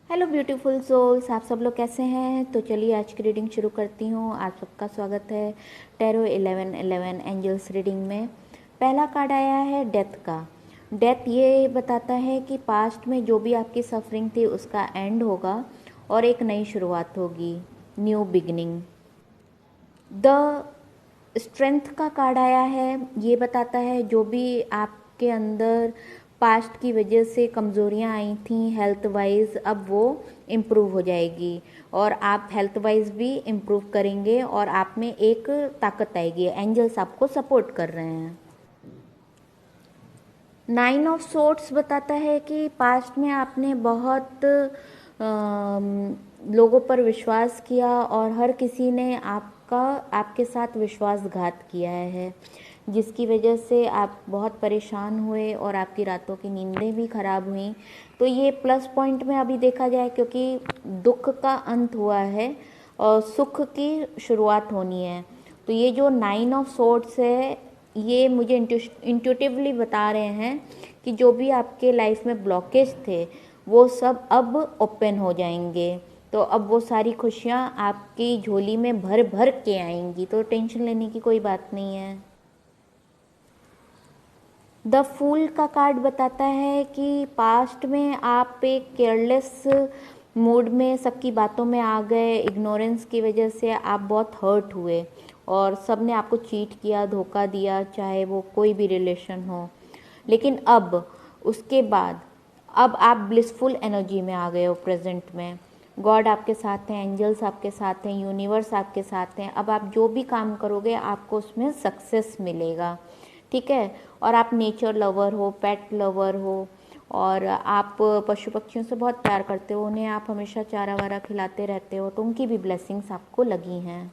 Hello beautiful souls, आप सब लोग कैसे हैं। तो चलिए आज की रीडिंग शुरू करती हूँ। आप सबका स्वागत है टैरो 1111 एंजल्स रीडिंग में। पहला कार्ड आया है डेथ का। डेथ ये बताता है कि पास्ट में जो भी आपकी सफरिंग थी उसका एंड होगा और एक नई शुरुआत होगी, न्यू बिगनिंग। द स्ट्रेंथ का कार्ड आया है। ये बताता है जो भी आपके अंदर पास्ट की वजह से कमज़ोरियाँ आई थी हेल्थ वाइज, अब वो इम्प्रूव हो जाएगी और आप हेल्थ वाइज भी इम्प्रूव करेंगे और आप में एक ताकत आएगी। एंजल्स आपको सपोर्ट कर रहे हैं। 9 ऑफ सोर्ट्स बताता है कि पास्ट में आपने बहुत लोगों पर विश्वास किया और हर किसी ने आपके साथ विश्वासघात किया है, जिसकी वजह से आप बहुत परेशान हुए और आपकी रातों की नींदें भी खराब हुई। तो ये प्लस पॉइंट में अभी देखा जाए, क्योंकि दुख का अंत हुआ है और सुख की शुरुआत होनी है। तो ये जो 9 ऑफ सोर्ट्स है, ये मुझे इंट्यूटिवली बता रहे हैं कि जो भी आपके लाइफ में ब्लॉकेज थे वो सब अब ओपन हो जाएंगे। तो अब वो सारी खुशियाँ आपकी झोली में भर भर के आएंगी, तो टेंशन लेने की कोई बात नहीं है। द फूल का कार्ड बताता है कि पास्ट में आप एक केयरलेस मूड में सबकी बातों में आ गए, इग्नोरेंस की वजह से आप बहुत हर्ट हुए और सब ने आपको चीट किया, धोखा दिया, चाहे वो कोई भी रिलेशन हो। लेकिन अब उसके बाद अब आप ब्लिसफुल एनर्जी में आ गए हो, प्रेजेंट में गॉड आपके साथ हैं, एंजल्स आपके साथ हैं, यूनिवर्स आपके साथ हैं। अब आप जो भी काम करोगे आपको उसमें सक्सेस मिलेगा, ठीक है। और आप नेचर लवर हो, पेट लवर हो और आप पशु पक्षियों से बहुत प्यार करते हो, उन्हें आप हमेशा चारा वारा खिलाते रहते हो, तो उनकी भी ब्लेसिंग्स आपको लगी हैं।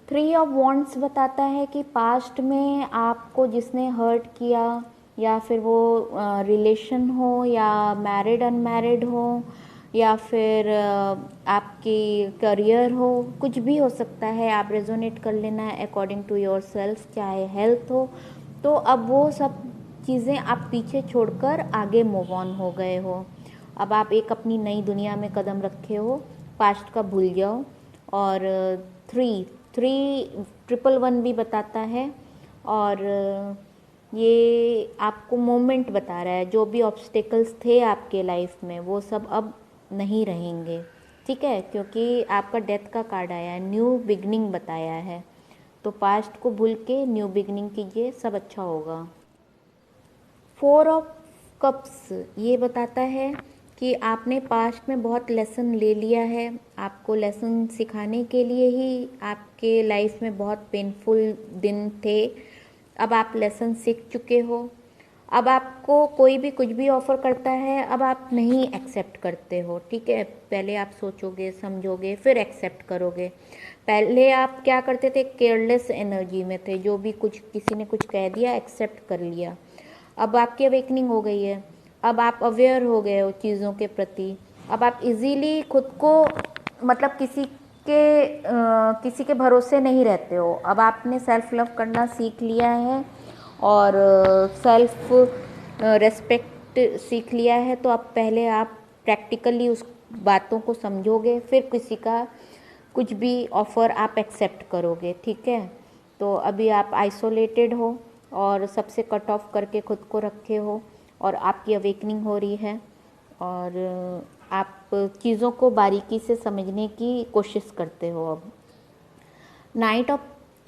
3 ऑफ वॉन्ड्स बताता है कि पास्ट में आपको जिसने हर्ट किया, या फिर वो रिलेशन हो या मैरिड अनमैरिड हो या फिर आपकी करियर हो, कुछ भी हो सकता है, आप रेजोनेट कर लेना है अकॉर्डिंग टू योर सेल्फ। चाहे हेल्थ हो, तो अब वो सब चीज़ें आप पीछे छोड़कर आगे मूव ऑन हो गए हो। अब आप एक अपनी नई दुनिया में कदम रखे हो, पास्ट का भूल जाओ। और 3 3 1 1 भी बताता है और ये आपको मोमेंट बता रहा है, जो भी ऑब्स्टेकल्स थे आपके लाइफ में वो सब अब नहीं रहेंगे, ठीक है, क्योंकि आपका डेथ का कार्ड आया है, न्यू बिगनिंग बताया है। तो पास्ट को भूल के न्यू बिगनिंग कीजिए, सब अच्छा होगा। 4 ऑफ कप्स ये बताता है कि आपने पास्ट में बहुत लेसन ले लिया है, आपको लेसन सिखाने के लिए ही आपके लाइफ में बहुत पेनफुल दिन थे। अब आप लेसन सीख चुके हो। अब आपको कोई भी कुछ भी ऑफ़र करता है, अब आप नहीं एक्सेप्ट करते हो, ठीक है। पहले आप सोचोगे, समझोगे, फिर एक्सेप्ट करोगे। पहले आप क्या करते थे, केयरलेस एनर्जी में थे, जो भी कुछ किसी ने कुछ कह दिया एक्सेप्ट कर लिया। अब आपकी अवेकनिंग हो गई है, अब आप अवेयर हो गए हो चीज़ों के प्रति। अब आप इजीली खुद को, मतलब किसी के भरोसे नहीं रहते हो। अब आपने सेल्फ लव करना सीख लिया है और सेल्फ रेस्पेक्ट सीख लिया है। तो अब पहले आप प्रैक्टिकली उस बातों को समझोगे, फिर किसी का कुछ भी ऑफ़र आप एक्सेप्ट करोगे, ठीक है। तो अभी आप आइसोलेटेड हो और सबसे कट ऑफ करके खुद को रखे हो और आपकी अवेकनिंग हो रही है और आप चीज़ों को बारीकी से समझने की कोशिश करते हो। अब नाइट ऑफ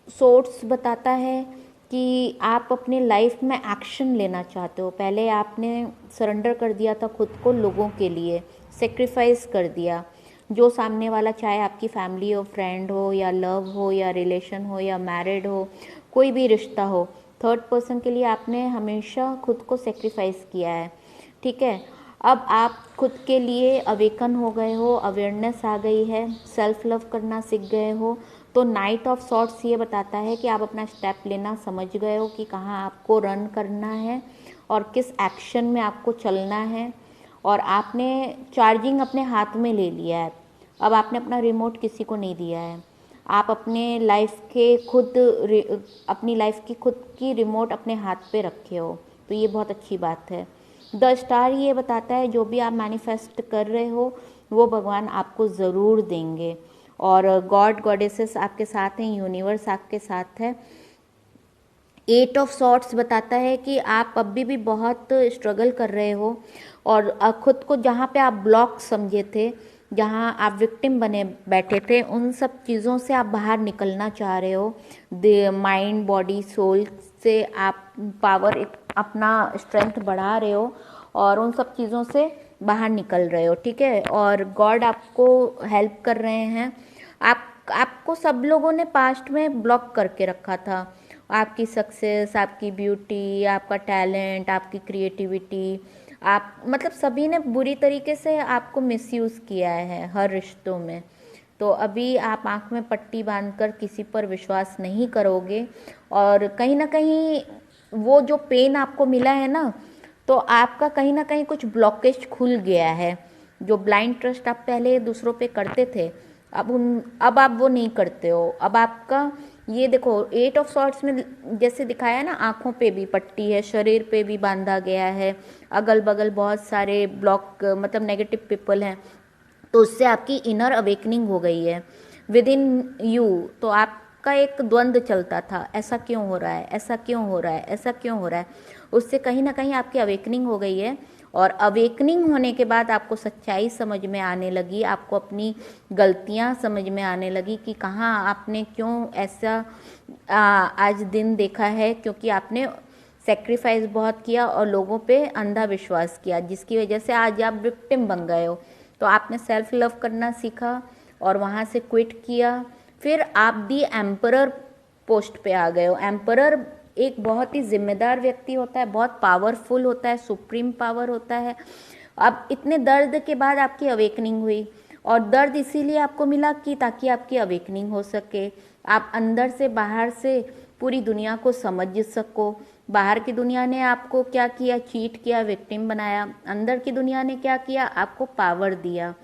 सोर्ट्स बताता है कि आप अपने लाइफ में एक्शन लेना चाहते हो। पहले आपने सरेंडर कर दिया था खुद को लोगों के लिए, सेक्रीफाइस कर दिया। जो सामने वाला, चाहे आपकी फैमिली हो, फ्रेंड हो या लव हो या रिलेशन हो या मैरिड हो, कोई भी रिश्ता हो, थर्ड पर्सन के लिए आपने हमेशा खुद को सेक्रीफाइस किया है, ठीक है। अब आप खुद के लिए अवेकन हो गए हो, अवेयरनेस आ गई है, सेल्फ लव करना सीख गए हो। तो नाइट ऑफ सॉर्ट्स ये बताता है कि आप अपना स्टेप लेना समझ गए हो कि कहाँ आपको रन करना है और किस एक्शन में आपको चलना है। और आपने चार्जिंग अपने हाथ में ले लिया है। अब आपने अपना रिमोट किसी को नहीं दिया है, आप अपने लाइफ के खुद अपनी लाइफ की खुद की रिमोट अपने हाथ पे रखे हो, तो ये बहुत अच्छी बात है। द स्टार ये बताता है जो भी आप मैनिफेस्ट कर रहे हो वो भगवान आपको ज़रूर देंगे, और गॉड गॉडेसेस आपके साथ हैं, यूनिवर्स आपके साथ है। एट ऑफ सॉर्ट्स बताता है कि आप अभी भी बहुत स्ट्रगल कर रहे हो, और खुद को जहाँ पे आप ब्लॉक समझे थे, जहाँ आप विक्टिम बने बैठे थे, उन सब चीज़ों से आप बाहर निकलना चाह रहे हो। माइंड बॉडी सोल से आप पावर अपना स्ट्रेंथ बढ़ा रहे हो और उन सब चीज़ों से बाहर निकल रहे हो, ठीक है। और गॉड आपको हेल्प कर रहे हैं। आपको सब लोगों ने पास्ट में ब्लॉक करके रखा था। आपकी सक्सेस, आपकी ब्यूटी, आपका टैलेंट, आपकी क्रिएटिविटी, आप मतलब सभी ने बुरी तरीके से आपको मिसयूज़ किया है हर रिश्तों में। तो अभी आप आंख में पट्टी बांधकर किसी पर विश्वास नहीं करोगे, और कहीं ना कहीं वो जो पेन आपको मिला है ना, तो आपका कहीं ना कहीं कुछ ब्लॉकेज खुल गया है। जो ब्लाइंड ट्रस्ट आप पहले दूसरों पे करते थे, अब आप वो नहीं करते हो। अब आपका ये देखो, एट ऑफ सॉर्ट्स में जैसे दिखाया ना, आंखों पे भी पट्टी है, शरीर पे भी बांधा गया है, अगल बगल बहुत सारे ब्लॉक मतलब नेगेटिव पीपल हैं, तो उससे आपकी इनर अवेकनिंग हो गई है विद इन यू। तो आपका एक द्वंद्व चलता था, ऐसा क्यों हो रहा है, ऐसा क्यों हो रहा है, ऐसा क्यों हो रहा है, उससे कहीं ना कहीं आपकी अवेकनिंग हो गई है। और अवेकनिंग होने के बाद आपको सच्चाई समझ में आने लगी, आपको अपनी गलतियां समझ में आने लगी कि कहाँ आपने क्यों ऐसा आज दिन देखा है, क्योंकि आपने सेक्रीफाइस बहुत किया और लोगों पे अंधा विश्वास किया, जिसकी वजह से आज आप विक्टिम बन गए हो। तो आपने सेल्फ लव करना सीखा और वहाँ से क्विट किया। फिर आप दी एम्परर पोस्ट पे आ गए हो। एम्परर एक बहुत ही जिम्मेदार व्यक्ति होता है, बहुत पावरफुल होता है, सुप्रीम पावर होता है। अब इतने दर्द के बाद आपकी अवेकनिंग हुई, और दर्द इसीलिए आपको मिला कि ताकि आपकी अवेकनिंग हो सके, आप अंदर से बाहर से पूरी दुनिया को समझ सको। बाहर की दुनिया ने आपको क्या किया, चीट किया, विक्टिम बनाया। अंदर की दुनिया ने क्या किया, आपको पावर दिया।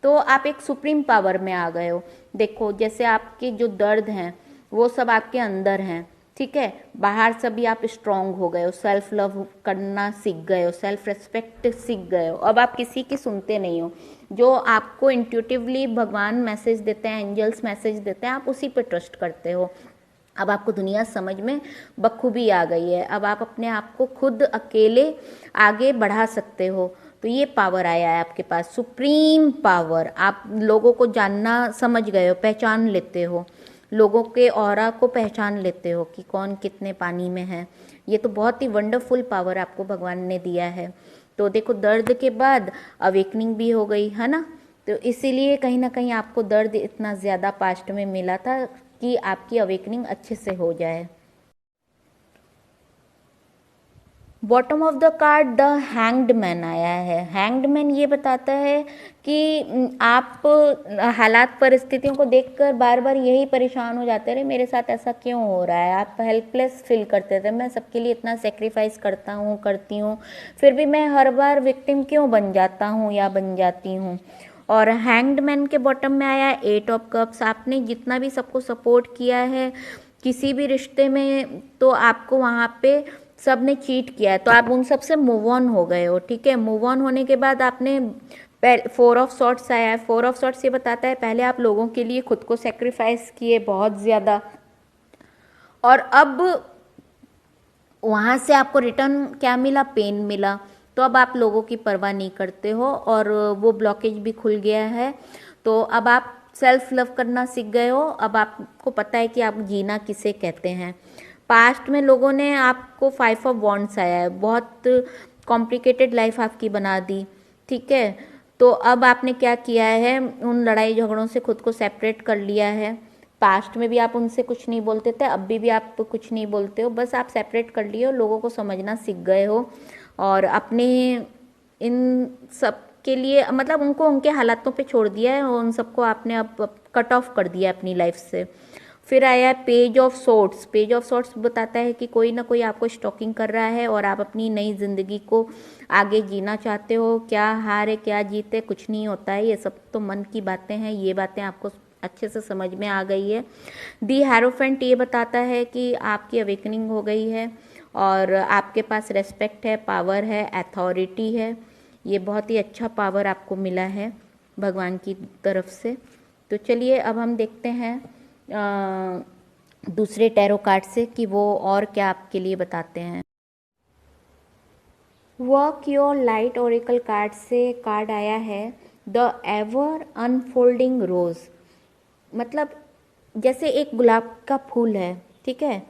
तो आप एक सुप्रीम पावर में आ गए हो। देखो, जैसे आपके जो दर्द हैं वो सब आपके अंदर हैं, ठीक है। बाहर से भी आप स्ट्रांग हो गए हो, सेल्फ लव करना सीख गए हो, सेल्फ रिस्पेक्ट सीख गए हो। अब आप किसी की सुनते नहीं हो, जो आपको इंट्यूटिवली भगवान मैसेज देते हैं, एंजल्स मैसेज देते हैं, आप उसी पे ट्रस्ट करते हो। अब आपको दुनिया समझ में बखूबी आ गई है। अब आप अपने आप को खुद अकेले आगे बढ़ा सकते हो। तो ये पावर आया है आपके पास, सुप्रीम पावर। आप लोगों को जानना समझ गए हो, पहचान लेते हो, लोगों के ऑरा को पहचान लेते हो कि कौन कितने पानी में है। ये तो बहुत ही वंडरफुल पावर आपको भगवान ने दिया है। तो देखो, दर्द के बाद अवेकनिंग भी हो गई है ना। तो इसीलिए कहीं ना कहीं आपको दर्द इतना ज़्यादा पास्ट में मिला था कि आपकी अवेकनिंग अच्छे से हो जाए। Bottom of the card the hanged man आया है। हैंग्ड मैन ये बताता है कि आप हालात परिस्थितियों को देखकर बार बार यही परेशान हो जाते रहे, मेरे साथ ऐसा क्यों हो रहा है। आप हेल्पलेस फील करते थे, मैं सबके लिए इतना सेक्रीफाइस करता हूँ, करती हूँ, फिर भी मैं हर बार विक्टिम क्यों बन जाता हूँ या बन जाती हूँ। और हैंग्ड मैन के बॉटम में आया एट ऑफ कप्स। आपने जितना भी सबको सपोर्ट किया है किसी भी रिश्ते में, तो आपको वहाँ पे सब ने चीट किया है, तो आप उन सब से मूव ऑन हो गए हो, ठीक है। मूव ऑन होने के बाद आपने फोर ऑफ सॉर्ट्स आया है। फोर ऑफ सॉर्ट्स ये बताता है पहले आप लोगों के लिए खुद को सेक्रीफाइस किए बहुत ज़्यादा, और अब वहाँ से आपको रिटर्न क्या मिला, पेन मिला। तो अब आप लोगों की परवाह नहीं करते हो और वो ब्लॉकेज भी खुल गया है। तो अब आप सेल्फ लव करना सीख गए हो। अब आपको पता है कि आप जीना किसे कहते हैं। पास्ट में लोगों ने आपको 5 ऑफ वॉन्ड्स आया है, बहुत कॉम्प्लिकेटेड लाइफ आपकी बना दी, ठीक है। तो अब आपने क्या किया है, उन लड़ाई झगड़ों से खुद को सेपरेट कर लिया है। पास्ट में भी आप उनसे कुछ नहीं बोलते थे, अब भी आप कुछ नहीं बोलते हो, बस आप सेपरेट कर लिए हो, लोगों को समझना सीख गए हो, और अपने इन सब के लिए मतलब उनको उनके हालातों पे छोड़ दिया है, और उन सबको आपने अब कट ऑफ कर दिया अपनी लाइफ से। फिर आया page of sorts. Page of sorts बताता है कि कोई ना कोई आपको स्टॉकिंग कर रहा है और आप अपनी नई जिंदगी को आगे जीना चाहते हो। क्या हार है क्या जीत है, कुछ नहीं होता है, ये सब तो मन की बातें हैं। ये बातें आपको अच्छे से समझ में आ गई है। दी हैरोफेंट ये बताता है कि आपकी अवेकनिंग हो गई है और आपके पास रेस्पेक्ट है, पावर है, अथॉरिटी है। ये बहुत ही अच्छा पावर आपको मिला है भगवान की तरफ से। तो चलिए अब हम देखते हैं दूसरे टैरो कार्ड से कि वो और क्या आपके लिए बताते हैं। Work your light Oracle card से कार्ड आया है द एवर अनफोल्डिंग रोज। मतलब जैसे एक गुलाब का फूल है, ठीक है,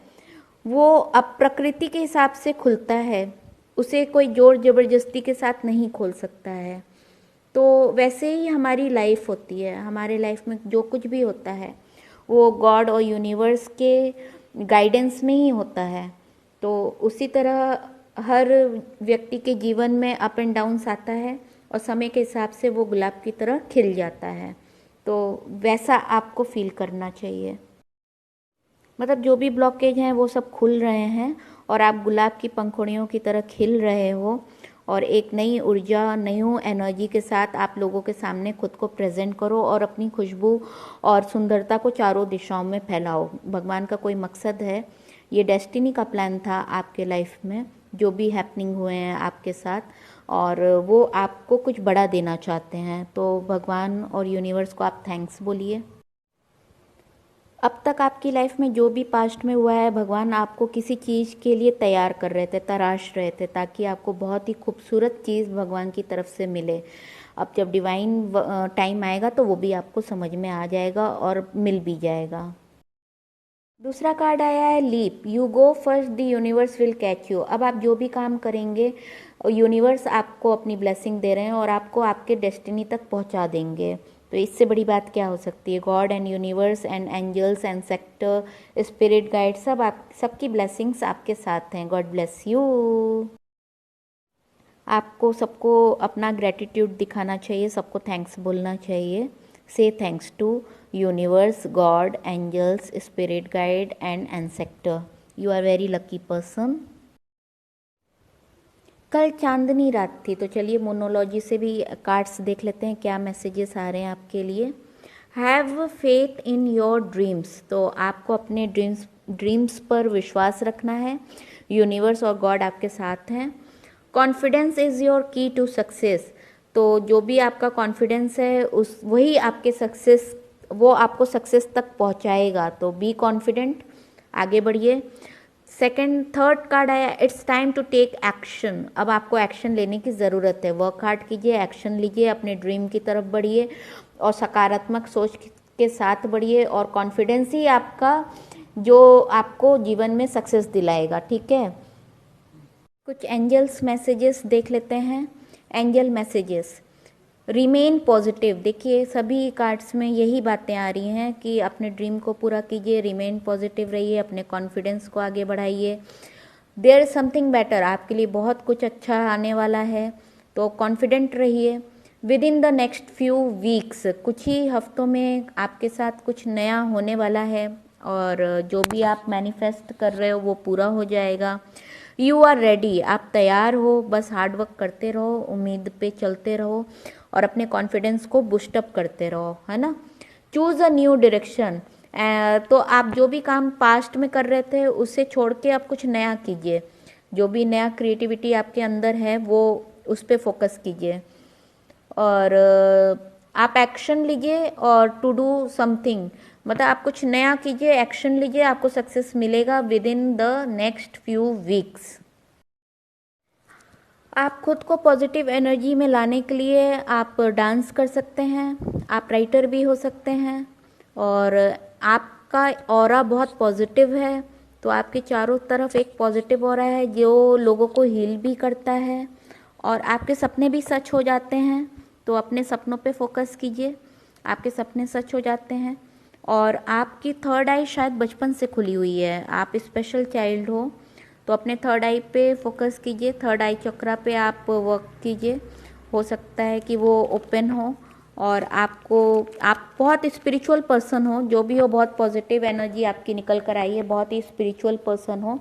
वो अब प्रकृति के हिसाब से खुलता है, उसे कोई जोर ज़बरदस्ती के साथ नहीं खोल सकता है। तो वैसे ही हमारी लाइफ होती है, हमारे लाइफ में जो कुछ भी होता है वो गॉड और यूनिवर्स के गाइडेंस में ही होता है। तो उसी तरह हर व्यक्ति के जीवन में अप एंड डाउन्स आता है और समय के हिसाब से वो गुलाब की तरह खिल जाता है। तो वैसा आपको फील करना चाहिए। मतलब जो भी ब्लॉकेज हैं वो सब खुल रहे हैं और आप गुलाब की पंखुड़ियों की तरह खिल रहे हो और एक नई ऊर्जा, नई एनर्जी के साथ आप लोगों के सामने खुद को प्रेजेंट करो और अपनी खुशबू और सुंदरता को चारों दिशाओं में फैलाओ। भगवान का कोई मकसद है, ये डेस्टिनी का प्लान था आपके लाइफ में, जो भी हैपनिंग हुए हैं आपके साथ, और वो आपको कुछ बड़ा देना चाहते हैं। तो भगवान और यूनिवर्स को आप थैंक्स बोलिए। अब तक आपकी लाइफ में जो भी पास्ट में हुआ है, भगवान आपको किसी चीज़ के लिए तैयार कर रहे थे, तराश रहे थे, ताकि आपको बहुत ही खूबसूरत चीज़ भगवान की तरफ से मिले। अब जब डिवाइन टाइम आएगा तो वो भी आपको समझ में आ जाएगा और मिल भी जाएगा। दूसरा कार्ड आया है leap, you go first the universe will catch you. अब आप जो भी काम करेंगे यूनिवर्स आपको अपनी ब्लेसिंग दे रहे हैं और आपको आपके डेस्टिनी तक पहुंचा देंगे। तो इससे बड़ी बात क्या हो सकती है। God and universe and angels and sector, spirit guide, सब आप सबकी ब्लेसिंग्स आपके साथ हैं। God bless you. आपको सबको अपना ग्रेटिट्यूड दिखाना चाहिए, सबको थैंक्स बोलना चाहिए। Say thanks to universe, God, angels, spirit guide and ancestor. You are very lucky person. कल चांदनी रात थी, तो चलिए मोनोलॉजी से भी कार्ड्स देख लेते हैं क्या मैसेजेस आ रहे हैं आपके लिए। Have faith in your dreams, तो आपको अपने ड्रीम्स पर विश्वास रखना है। यूनिवर्स और गॉड आपके साथ हैं। कॉन्फिडेंस इज़ योर की टू सक्सेस, तो जो भी आपका कॉन्फिडेंस है उस वही आपके सक्सेस, वो आपको सक्सेस तक पहुंचाएगा। तो बी कॉन्फिडेंट, आगे बढ़िए। थर्ड कार्ड आया it's time to take action. अब आपको एक्शन लेने की ज़रूरत है। वर्क हार्ड कीजिए, एक्शन लीजिए, अपने ड्रीम की तरफ बढ़िए और सकारात्मक सोच के साथ बढ़िए, और कॉन्फिडेंस ही आपका जो आपको जीवन में सक्सेस दिलाएगा। ठीक है, कुछ एंजल्स मैसेजेस देख लेते हैं। Angel messages, remain positive. देखिए सभी कार्ड्स में यही बातें आ रही हैं कि अपने ड्रीम को पूरा कीजिए, रिमेन पॉजिटिव रहिए, अपने कॉन्फिडेंस को आगे बढ़ाइए। देयर इज समथिंग बेटर, आपके लिए बहुत कुछ अच्छा आने वाला है, तो कॉन्फिडेंट रहिए। With in the next few weeks, कुछ ही हफ्तों में आपके साथ कुछ नया होने वाला है और जो भी आप मैनिफेस्ट कर रहे हो वो पूरा हो जाएगा। यू आर रेडी, आप तैयार हो, बस हार्डवर्क करते रहो, उम्मीद पे चलते रहो और अपने कॉन्फिडेंस को बूस्टअप करते रहो, है ना। चूज़ अ न्यू डायरेक्शन, तो आप जो भी काम पास्ट में कर रहे थे उसे छोड़ के आप कुछ नया कीजिए। जो भी नया क्रिएटिविटी आपके अंदर है वो उस पर फोकस कीजिए और आप एक्शन लीजिए और टू डू समथिंग, मतलब आप कुछ नया कीजिए, एक्शन लीजिए, आपको सक्सेस मिलेगा with in the next few weeks. आप खुद को पॉजिटिव एनर्जी में लाने के लिए आप डांस कर सकते हैं, आप राइटर भी हो सकते हैं और आपका ऑरा बहुत पॉजिटिव है, तो आपके चारों तरफ एक पॉजिटिव ऑरा है जो लोगों को हील भी करता है और आपके सपने भी सच हो जाते हैं। तो अपने सपनों पे फोकस कीजिए, आपके सपने सच हो जाते हैं। और आपकी थर्ड आई शायद बचपन से खुली हुई है, आप स्पेशल चाइल्ड हो, तो अपने थर्ड आई पे फोकस कीजिए, थर्ड आई चक्रा पे आप वर्क कीजिए। हो सकता है कि वो ओपन हो और आपको, आप बहुत स्पिरिचुअल पर्सन हो, जो भी हो, बहुत पॉजिटिव एनर्जी आपकी निकल कर आई है, बहुत ही स्पिरिचुअल पर्सन हो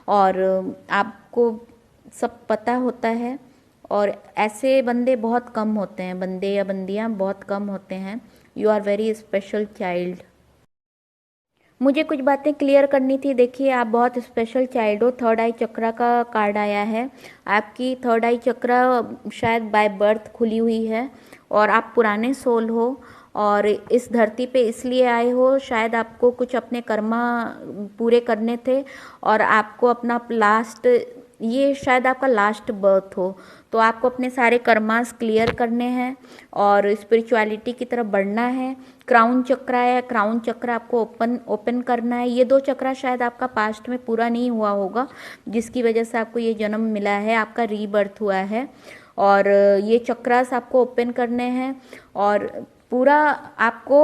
और आपको सब पता होता है। और ऐसे बंदे बहुत कम होते हैं, बंदे या बंदियां बहुत कम होते हैं। You are very special child. मुझे कुछ बातें क्लियर करनी थी। देखिए, आप बहुत स्पेशल चाइल्ड हो। थर्ड आई चक्रा का कार्ड आया है। आपकी थर्ड आई चक्रा शायद बाय बर्थ खुली हुई है और आप पुराने सोल हो और इस धरती पे इसलिए आए हो, शायद आपको कुछ अपने कर्मा पूरे करने थे और आपको अपना लास्ट, ये शायद आपका लास्ट बर्थ हो, तो आपको अपने सारे कर्मास क्लियर करने हैं और स्पिरिचुअलिटी की तरफ बढ़ना है। क्राउन चक्र है, क्राउन चक्र आपको ओपन करना है। ये दो चक्र शायद आपका पास्ट में पूरा नहीं हुआ होगा, जिसकी वजह से आपको ये जन्म मिला है, आपका रीबर्थ हुआ है और ये चक्रास आपको ओपन करने हैं और पूरा आपको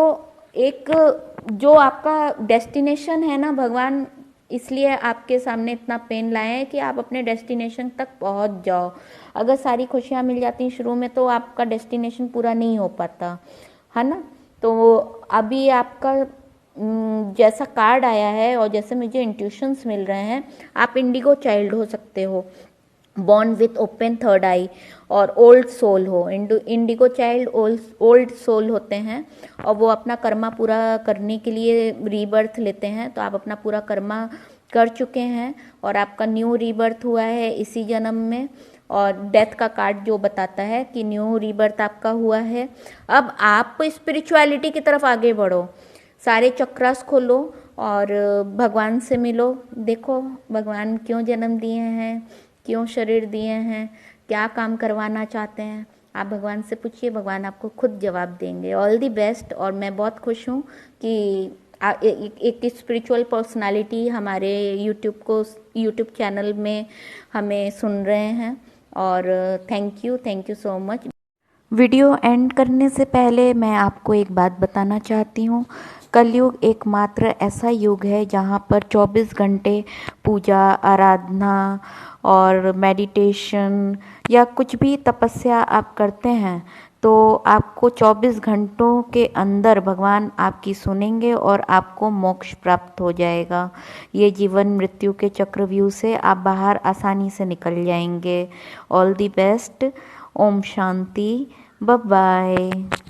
एक जो आपका डेस्टिनेशन है ना, भगवान इसलिए आपके सामने इतना पेन लाए हैं कि आप अपने डेस्टिनेशन तक पहुंच जाओ। अगर सारी खुशियां मिल जाती शुरू में तो आपका डेस्टिनेशन पूरा नहीं हो पाता, है ना। तो अभी आपका जैसा कार्ड आया है और जैसे मुझे इंट्यूशंस मिल रहे हैं, आप इंडिगो चाइल्ड हो सकते हो, बॉर्न विथ ओपन थर्ड आई और ओल्ड सोल हो। इंडिगो चाइल्ड ओल्ड सोल होते हैं और वो अपना कर्मा पूरा करने के लिए रीबर्थ लेते हैं। तो आप अपना पूरा कर्मा कर चुके हैं और आपका न्यू रीबर्थ हुआ है इसी जन्म में और डेथ का कार्ड जो बताता है कि न्यू रीबर्थ आपका हुआ है। अब आप स्पिरिचुअलिटी की तरफ आगे बढ़ो, सारे चक्रास खोलो और भगवान से मिलो। देखो भगवान क्यों जन्म दिए हैं, क्यों शरीर दिए हैं, क्या काम करवाना चाहते हैं, आप भगवान से पूछिए, भगवान आपको खुद जवाब देंगे। All the best. और मैं बहुत खुश हूँ कि एक स्पिरिचुअल पर्सनालिटी हमारे यूट्यूब चैनल में हमें सुन रहे हैं और thank you so much. Video and करने से पहले मैं आपको एक बात बताना चाहती हूँ। कलयुग एकमात्र ऐसा युग है जहाँ पर 24 घंटे पूजा, आराधना और मेडिटेशन या कुछ भी तपस्या आप करते हैं तो आपको 24 घंटों के अंदर भगवान आपकी सुनेंगे और आपको मोक्ष प्राप्त हो जाएगा। ये जीवन मृत्यु के चक्रव्यूह से आप बाहर आसानी से निकल जाएंगे। All the best. ओम शांति। Bye bye.